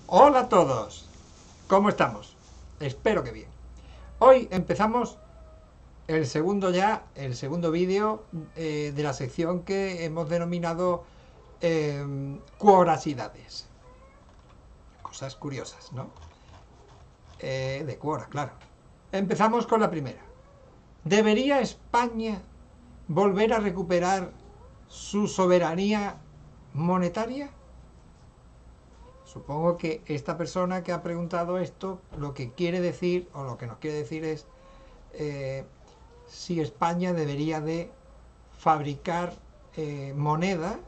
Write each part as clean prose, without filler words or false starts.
Hola a todos, ¿cómo estamos? Espero que bien. Hoy empezamos el segundo vídeo de la sección que hemos denominado cuoracidades. Cosas curiosas, ¿no? De Quora, claro. Empezamos con la primera. ¿Debería España volver a recuperar su soberanía monetaria? Supongo que esta persona que ha preguntado esto lo que quiere decir, o lo que nos quiere decir es eh, si España debería de fabricar moneda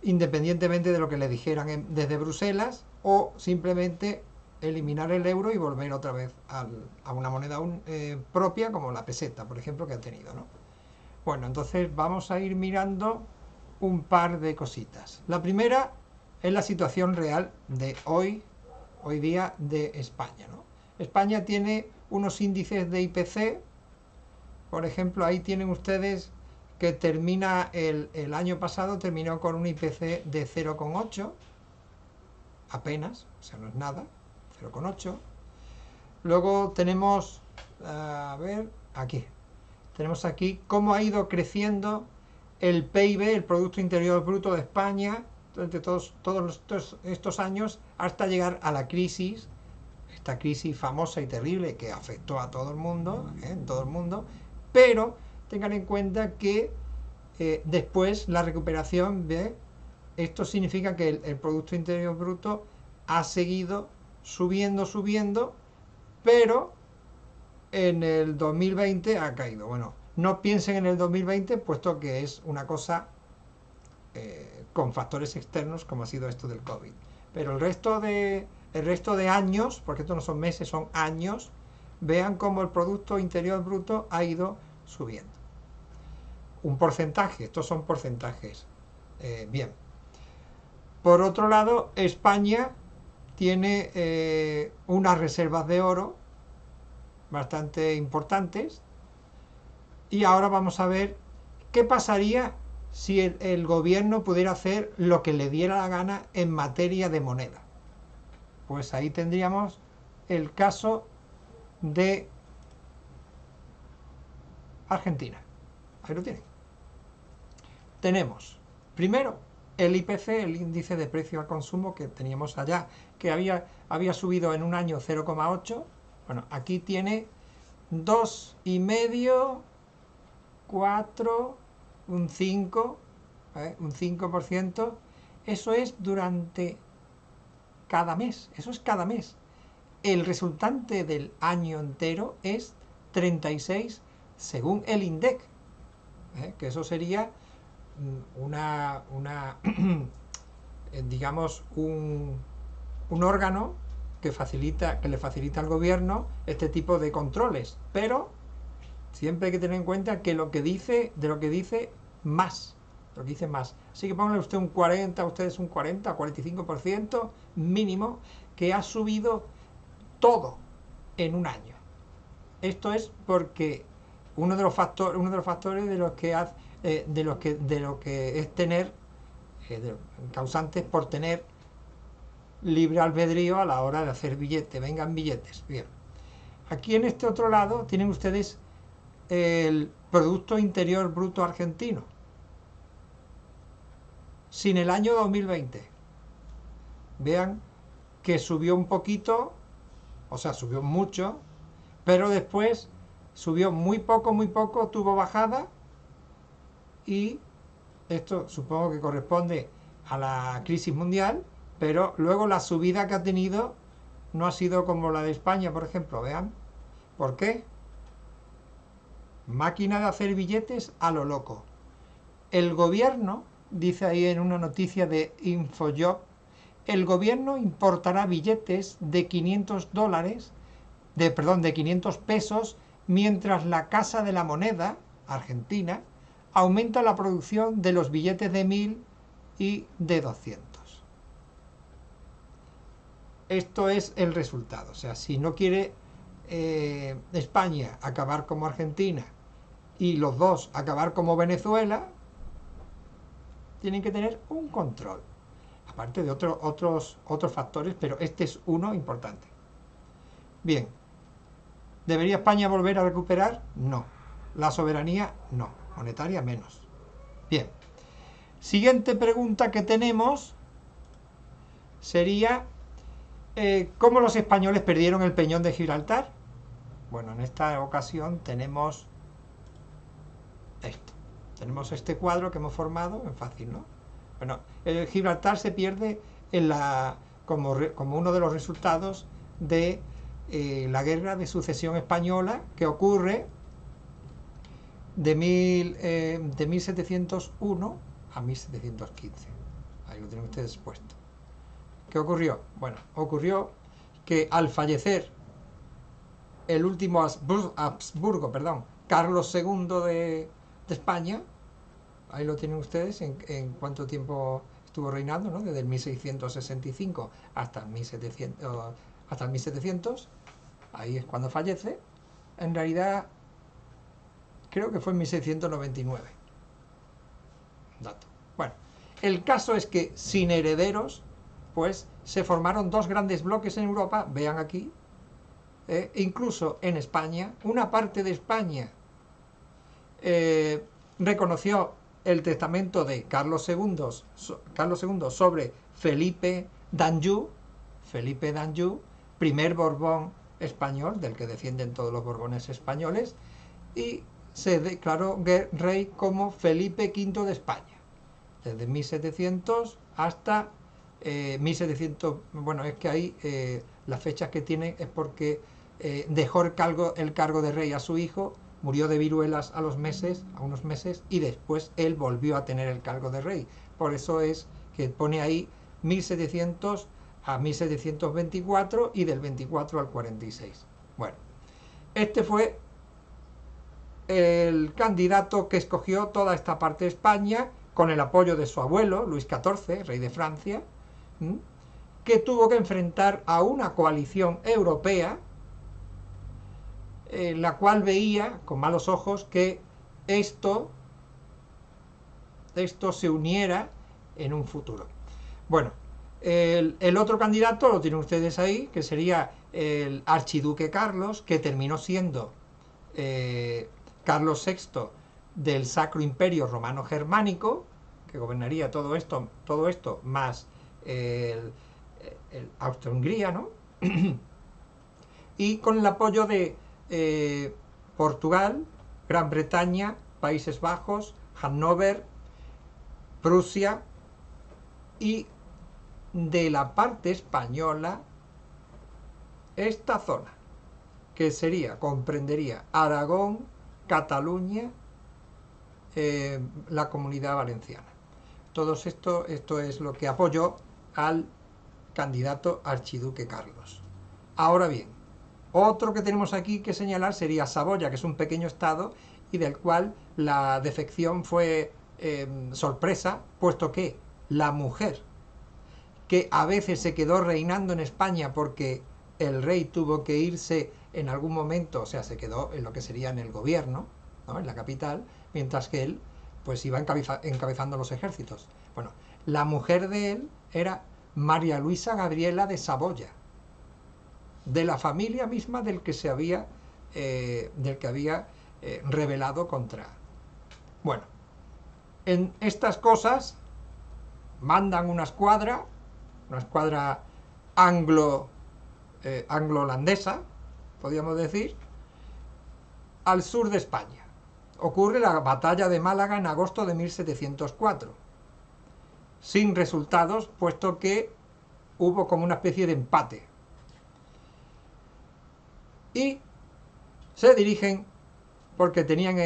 independientemente de lo que le dijeran desde Bruselas, o simplemente eliminar el euro y volver otra vez a una moneda propia como la peseta, por ejemplo, que ha tenido, ¿no? Bueno, entonces vamos a ir mirando un par de cositas. La primera es la situación real de hoy día de España, ¿no? España tiene unos índices de IPC, por ejemplo, ahí tienen ustedes que termina el año pasado, terminó con un IPC de 0,8, apenas, o sea, no es nada, 0,8. Luego tenemos, a ver, aquí, tenemos aquí cómo ha ido creciendo el PIB, el Producto Interior Bruto de España, durante todos estos años, hasta llegar a la crisis, esta crisis famosa y terrible que afectó a todo el mundo, en todo el mundo, pero tengan en cuenta que después la recuperación de esto significa que el Producto Interior Bruto ha seguido subiendo, pero en el 2020 ha caído. Bueno, no piensen en el 2020, puesto que es una cosa con factores externos, como ha sido esto del COVID. Pero el resto de años, porque esto no son meses, son años, vean cómo el Producto Interior Bruto ha ido subiendo. Un porcentaje, estos son porcentajes. Bien. Por otro lado, España tiene unas reservas de oro bastante importantes, y ahora vamos a ver qué pasaría si el gobierno pudiera hacer lo que le diera la gana en materia de moneda. Pues ahí tendríamos el caso de Argentina. Ahí lo tienen. Tenemos, primero, el IPC, el índice de precio al consumo que teníamos allá, que había subido en un año 0,8. Bueno, aquí tiene 2,5, 4, un 5, un 5%. Eso es durante cada mes, eso es cada mes. El resultante del año entero es 36 según el INDEC, que eso sería una digamos, un órgano que le facilita al gobierno este tipo de controles, pero siempre hay que tener en cuenta que lo que dice, de lo que dice más, lo que dice más. Así que pónganle usted un 40, ustedes un 40, 45% mínimo, que ha subido todo en un año. Esto es porque uno de los factores de los que de lo que es tener causantes por tener libre albedrío a la hora de hacer billetes, vengan billetes. Bien. Aquí en este otro lado tienen ustedes el Producto Interior Bruto argentino sin el año 2020. Vean que subió un poquito, o sea, subió mucho, pero después subió muy poco, tuvo bajada, y esto supongo que corresponde a la crisis mundial, pero luego la subida que ha tenido no ha sido como la de España, por ejemplo. Vean, ¿por qué? Máquina de hacer billetes a lo loco. El gobierno, dice ahí en una noticia de Infojob, el gobierno importará billetes de $500, de 500 pesos, mientras la Casa de la Moneda, Argentina, aumenta la producción de los billetes de 1000 y de 200. Esto es el resultado. O sea, si no quiere España acabar como Argentina y los dos acabar como Venezuela, tienen que tener un control. aparte de otros factores, pero este es uno importante. Bien, ¿debería España volver a recuperar? No. La soberanía, no. Monetaria, menos. Bien. Siguiente pregunta que tenemos sería, ¿cómo los españoles perdieron el Peñón de Gibraltar? Bueno, en esta ocasión tenemos esto. Tenemos este cuadro que hemos formado, es fácil, ¿no? Bueno, el Gibraltar se pierde como uno de los resultados de la guerra de sucesión española que ocurre de 1701 a 1715. Ahí lo tienen ustedes puesto. ¿Qué ocurrió? Bueno, ocurrió que al fallecer el último Habsburgo, Carlos II de España, ahí lo tienen ustedes en cuánto tiempo estuvo reinando, ¿no? Desde el 1665 hasta el 1700, ahí es cuando fallece. En realidad, creo que fue en 1699. Dato. Bueno, el caso es que sin herederos, pues se formaron dos grandes bloques en Europa, vean aquí, incluso en España, una parte de España reconoció el testamento de Carlos II sobre Felipe d'Anjou, primer Borbón español, del que descienden todos los Borbones españoles, y se declaró rey como Felipe V de España, desde 1700 hasta 1700. Bueno, es que ahí las fechas que tiene es porque dejó el cargo de rey a su hijo, murió de viruelas a unos meses, y después él volvió a tener el cargo de rey. Por eso es que pone ahí 1700 a 1724 y del 24 al 46. Bueno, este fue el candidato que escogió toda esta parte de España con el apoyo de su abuelo, Luis XIV, rey de Francia, que tuvo que enfrentar a una coalición europea, la cual veía con malos ojos que esto se uniera en un futuro. Bueno, el otro candidato lo tienen ustedes ahí, que sería el archiduque Carlos, que terminó siendo Carlos VI del Sacro Imperio Romano Germánico, que gobernaría todo esto más el Austria-Hungría, ¿no? Y con el apoyo de Portugal, Gran Bretaña, Países Bajos, Hannover, Prusia, y de la parte española esta zona, que comprendería Aragón, Cataluña, la Comunidad Valenciana. Todo esto es lo que apoyó al candidato archiduque Carlos. Ahora bien, otro que tenemos aquí que señalar sería Saboya, que es un pequeño estado y del cual la defección fue sorpresa, puesto que la mujer que a veces se quedó reinando en España porque el rey tuvo que irse en algún momento, o sea, se quedó en lo que sería en el gobierno, ¿no? En la capital, mientras que él pues iba encabezando los ejércitos. Bueno, la mujer de él era María Luisa Gabriela de Saboya, de la familia misma del que había rebelado contra. Bueno, en estas cosas mandan una escuadra anglo-holandesa, podríamos decir, al sur de España. Ocurre la batalla de Málaga en agosto de 1704, sin resultados, puesto que hubo como una especie de empate. Y se dirigen, porque tenían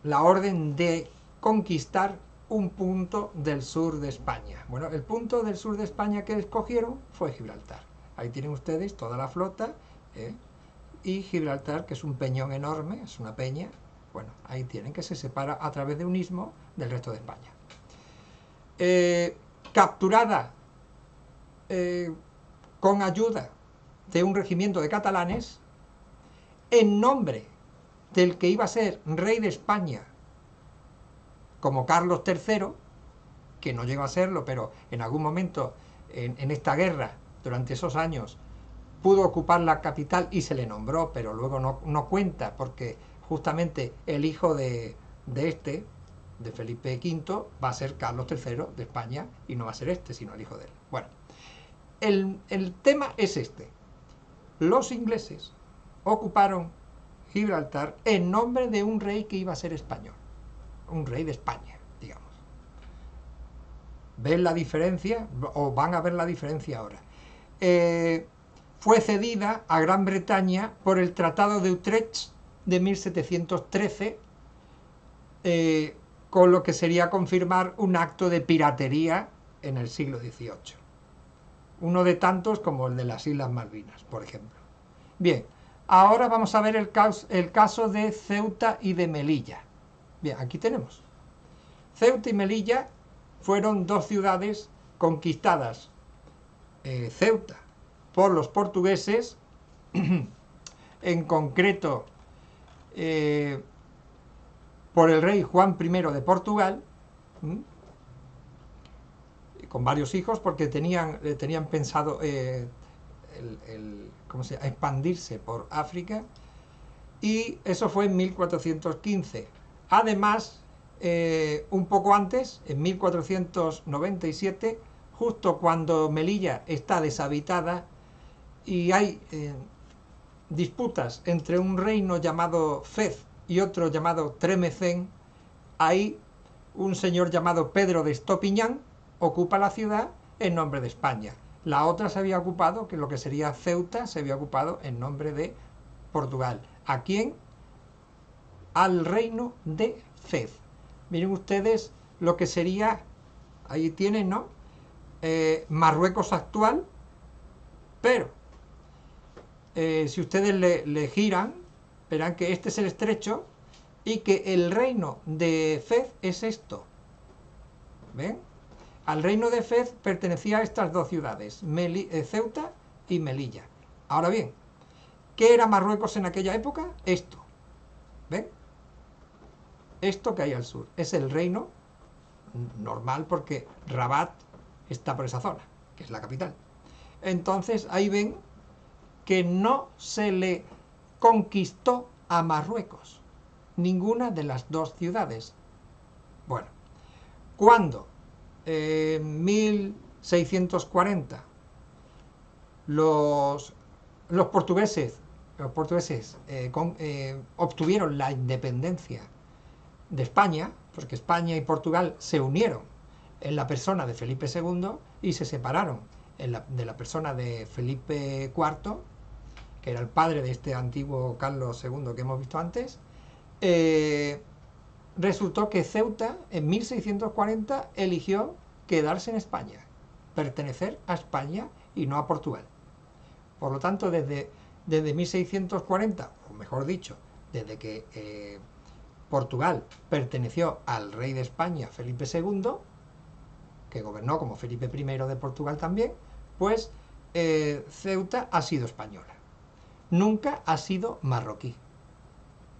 la orden de conquistar un punto del sur de España. Bueno, el punto del sur de España que escogieron fue Gibraltar. Ahí tienen ustedes toda la flota, y Gibraltar, que es un peñón enorme, es una peña. Bueno, ahí tienen, que se separa a través de un istmo del resto de España. Capturada con ayuda de un regimiento de catalanes, en nombre del que iba a ser rey de España como Carlos III, que no llegó a serlo, pero en algún momento en esta guerra, durante esos años, pudo ocupar la capital y se le nombró, pero luego no cuenta, porque justamente el hijo de Felipe V, va a ser Carlos III de España, y no va a ser este, sino el hijo de él. Bueno, el tema es este. Los ingleses ocuparon Gibraltar en nombre de un rey que iba a ser español, un rey de España, digamos. ¿Ven la diferencia? ¿O van a ver la diferencia ahora? Fue cedida a Gran Bretaña por el Tratado de Utrecht de 1713, con lo que sería confirmar un acto de piratería en el siglo XVIII. Uno de tantos como el de las Islas Malvinas, por ejemplo. Bien, ahora vamos a ver el caso de Ceuta y de Melilla. Bien, aquí tenemos. Ceuta y Melilla fueron dos ciudades conquistadas. Ceuta por los portugueses, en concreto por el rey Juan I de Portugal, con varios hijos, porque tenían pensado expandirse por África, y eso fue en 1415. Además, un poco antes, en 1497, justo cuando Melilla está deshabitada y hay disputas entre un reino llamado Fez y otro llamado Tremecén, ahí un señor llamado Pedro de Estopiñán ocupa la ciudad en nombre de España. La otra se había ocupado, que lo que sería Ceuta, se había ocupado en nombre de Portugal. ¿A quién? Al reino de Fez. Miren ustedes lo que sería, ahí tienen, ¿no? Marruecos actual, pero si ustedes le giran, verán que este es el estrecho y que el reino de Fez es esto. ¿Ven? Al reino de Fez pertenecía a estas dos ciudades, Ceuta y Melilla. Ahora bien, ¿qué era Marruecos en aquella época? Esto. ¿Ven? Esto que hay al sur es el reino normal, porque Rabat está por esa zona, que es la capital. Entonces ahí ven que no se le conquistó a Marruecos ninguna de las dos ciudades. Bueno, cuando en 1640 los portugueses obtuvieron la independencia de España, porque España y Portugal se unieron en la persona de Felipe II y se separaron de la persona de Felipe IV, que era el padre de este antiguo Carlos II que hemos visto antes. Resultó que Ceuta en 1640 eligió quedarse en España, pertenecer a España y no a Portugal. Por lo tanto, desde 1640, o mejor dicho, desde que Portugal perteneció al rey de España, Felipe II, que gobernó como Felipe I de Portugal también, pues Ceuta ha sido española. Nunca ha sido marroquí.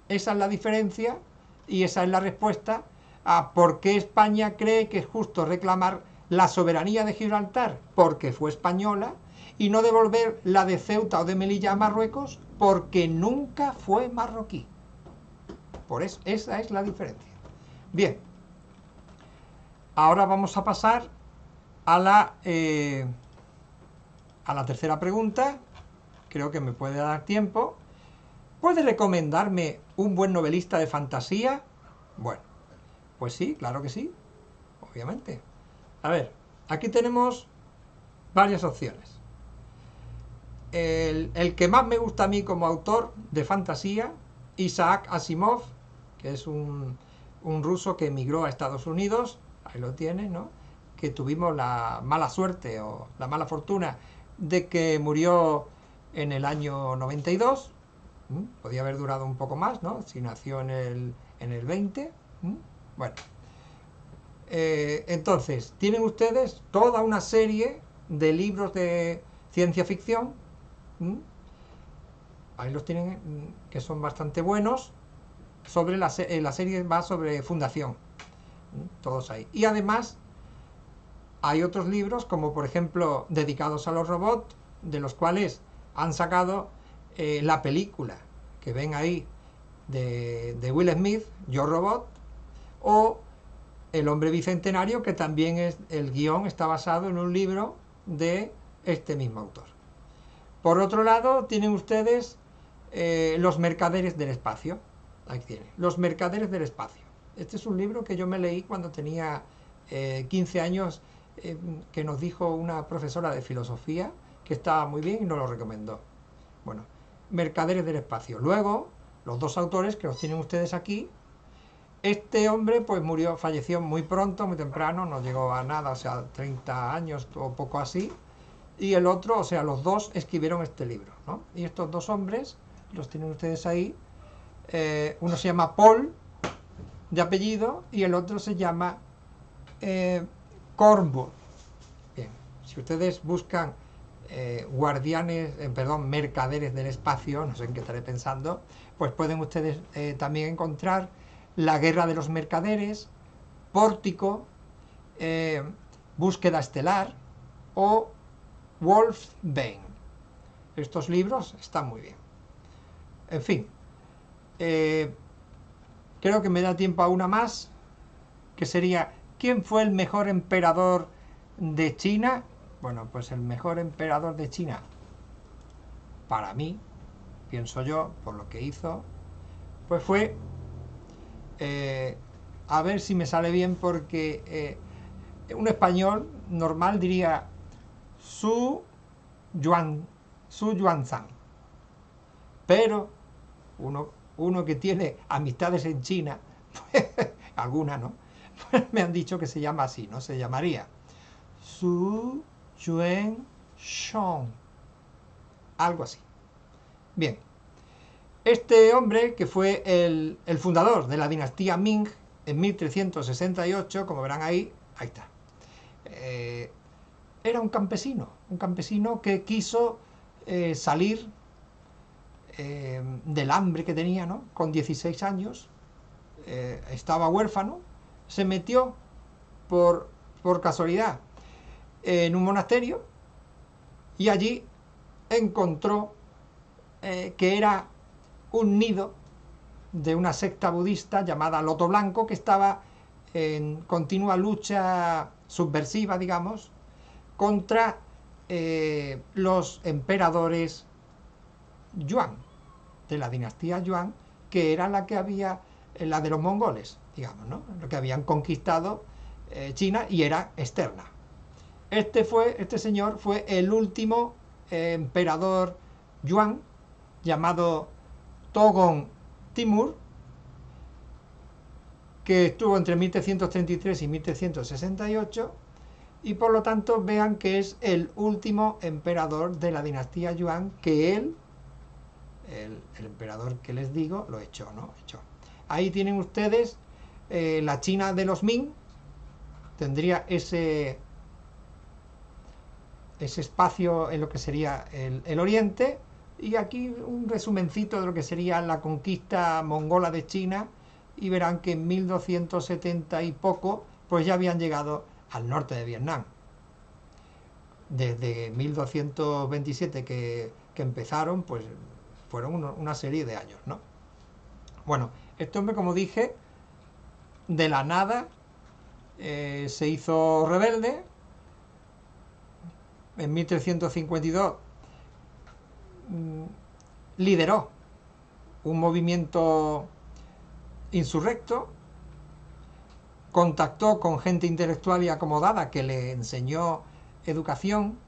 Esa es la diferencia y esa es la respuesta a por qué España cree que es justo reclamar la soberanía de Gibraltar, porque fue española, y no devolver la de Ceuta o de Melilla a Marruecos, porque nunca fue marroquí. Por eso, esa es la diferencia. Bien, ahora vamos a pasar a la tercera pregunta. Creo que me puede dar tiempo. ¿Puede recomendarme un buen novelista de fantasía? Bueno, pues sí, claro que sí, obviamente. A ver, aquí tenemos varias opciones. El que más me gusta a mí como autor de fantasía, Isaac Asimov, que es un ruso que emigró a Estados Unidos, ahí lo tiene, ¿no? Que tuvimos la mala suerte o la mala fortuna de que murió en el año 92. Podía haber durado un poco más, ¿no? Si nació en el 20. Bueno, entonces, tienen ustedes toda una serie de libros de ciencia ficción. Ahí los tienen, que son bastante buenos. Sobre la serie va sobre fundación. Todos ahí. Y además Hay otros libros, como por ejemplo, dedicados a los robots, de los cuales han sacado la película que ven ahí de Will Smith, Yo Robot, o El hombre bicentenario, que también es, el guión está basado en un libro de este mismo autor. Por otro lado, tienen ustedes Los mercaderes del espacio. Ahí tienen, Los mercaderes del espacio. Este es un libro que yo me leí cuando tenía 15 años, que nos dijo una profesora de filosofía que estaba muy bien y nos lo recomendó. Bueno, Mercaderes del espacio. Luego, los dos autores que los tienen ustedes aquí, este hombre pues murió, falleció muy pronto, muy temprano, no llegó a nada, o sea, 30 años o poco así. Y el otro, o sea, los dos escribieron este libro, ¿no? Y estos dos hombres, los tienen ustedes ahí, uno se llama Paul, de apellido, y el otro se llama Cornbull. Bien, si ustedes buscan mercaderes del espacio, no sé en qué estaré pensando, pues pueden ustedes también encontrar La guerra de los mercaderes, Pórtico, Búsqueda estelar o Wolfsbane. Estos libros están muy bien. En fin, creo que me da tiempo a una más, que sería ¿quién fue el mejor emperador de China? Bueno, pues el mejor emperador de China, para mí, pienso yo, por lo que hizo, pues fue, a ver si me sale bien, porque un español normal diría Su Yuanzhang, pero uno que tiene amistades en China, alguna, ¿no? Pues me han dicho que se llama así, ¿no? Se llamaría Su Yuan Shong, algo así. Bien, este hombre, que fue el fundador de la dinastía Ming en 1368, como verán ahí está. Era un campesino que quiso salir del hambre que tenía, ¿no? Con 16 años, estaba huérfano, se metió por casualidad en un monasterio y allí encontró que era un nido de una secta budista llamada Loto Blanco, que estaba en continua lucha subversiva, digamos, contra los emperadores Yuan, de la dinastía Yuan, que era la que había, la de los mongoles, digamos, ¿no? Lo que habían conquistado China y era externa. Este señor fue el último emperador Yuan, llamado Togon Timur, que estuvo entre 1333 y 1368, y por lo tanto vean que es el último emperador de la dinastía Yuan, que él, el emperador que les digo, lo echó, ¿no? Ahí tienen ustedes la China de los Ming, tendría ese espacio en lo que sería el Oriente, y aquí un resumencito de lo que sería la conquista mongola de China, y verán que en 1270 y poco pues ya habían llegado al norte de Vietnam. Desde 1227 que empezaron, pues fueron una serie de años, ¿no? Bueno, este hombre, como dije, de la nada se hizo rebelde. En 1352 lideró un movimiento insurrecto, contactó con gente intelectual y acomodada que le enseñó educación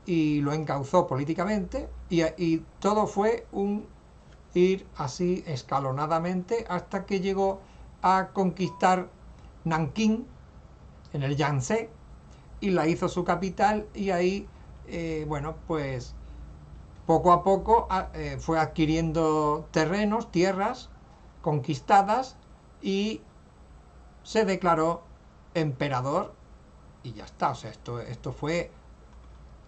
y lo encauzó políticamente, y todo fue un ir así escalonadamente hasta que llegó a conquistar Nankín en el Yangtze y la hizo su capital, y ahí bueno, pues poco a poco fue adquiriendo terrenos, tierras conquistadas, y se declaró emperador y ya está. O sea, esto fue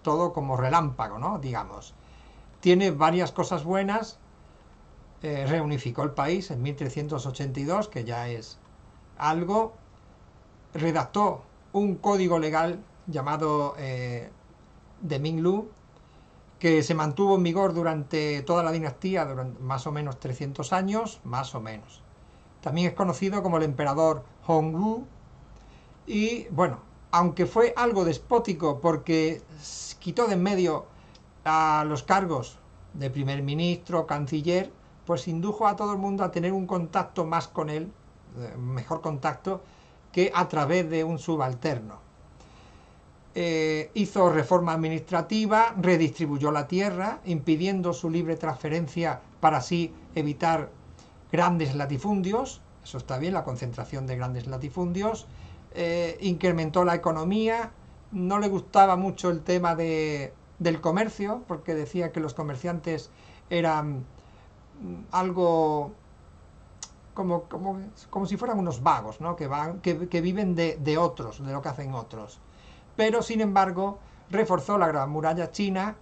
todo como relámpago, ¿no? Digamos. Tiene varias cosas buenas. Reunificó el país en 1382, que ya es algo. Redactó un código legal llamado de Minglu, que se mantuvo en vigor durante toda la dinastía, durante más o menos 300 años, más o menos. También es conocido como el emperador Hongwu, y bueno, aunque fue algo despótico porque quitó de en medio a los cargos de primer ministro, canciller, pues indujo a todo el mundo a tener un contacto más con él, mejor contacto, que a través de un subalterno. Hizo reforma administrativa, redistribuyó la tierra, impidiendo su libre transferencia para así evitar grandes latifundios. Eso está bien, la concentración de grandes latifundios. Incrementó la economía. No le gustaba mucho el tema del comercio, porque decía que los comerciantes eran algo como si fueran unos vagos, ¿no? que viven de otros, de lo que hacen otros. Pero sin embargo reforzó la Gran Muralla China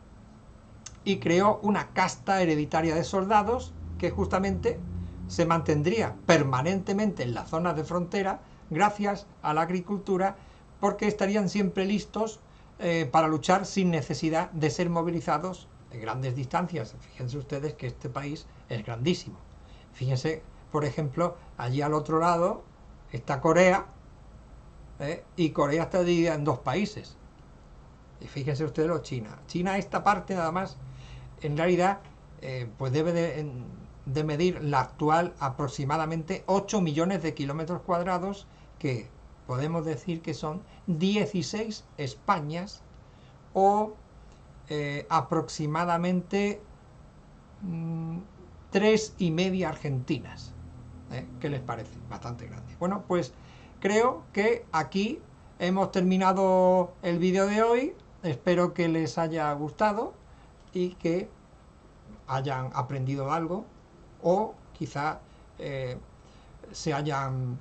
y creó una casta hereditaria de soldados que justamente se mantendría permanentemente en las zonas de frontera gracias a la agricultura, porque estarían siempre listos para luchar sin necesidad de ser movilizados en grandes distancias. Fíjense ustedes que este país es grandísimo. Fíjense, por ejemplo, allí al otro lado está Corea, y Corea está dividida en dos países. Y fíjense ustedes lo China. China, esta parte nada más, en realidad, pues debe de medir la actual aproximadamente 8 millones de kilómetros cuadrados, que podemos decir que son 16 Españas o aproximadamente 3,5 Argentinas. ¿Qué les parece? Bastante grande. Bueno, pues creo que aquí hemos terminado el vídeo de hoy. Espero que les haya gustado y que hayan aprendido algo, o quizá se hayan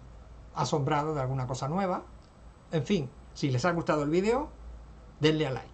asombrado de alguna cosa nueva. En fin, si les ha gustado el vídeo, denle a like.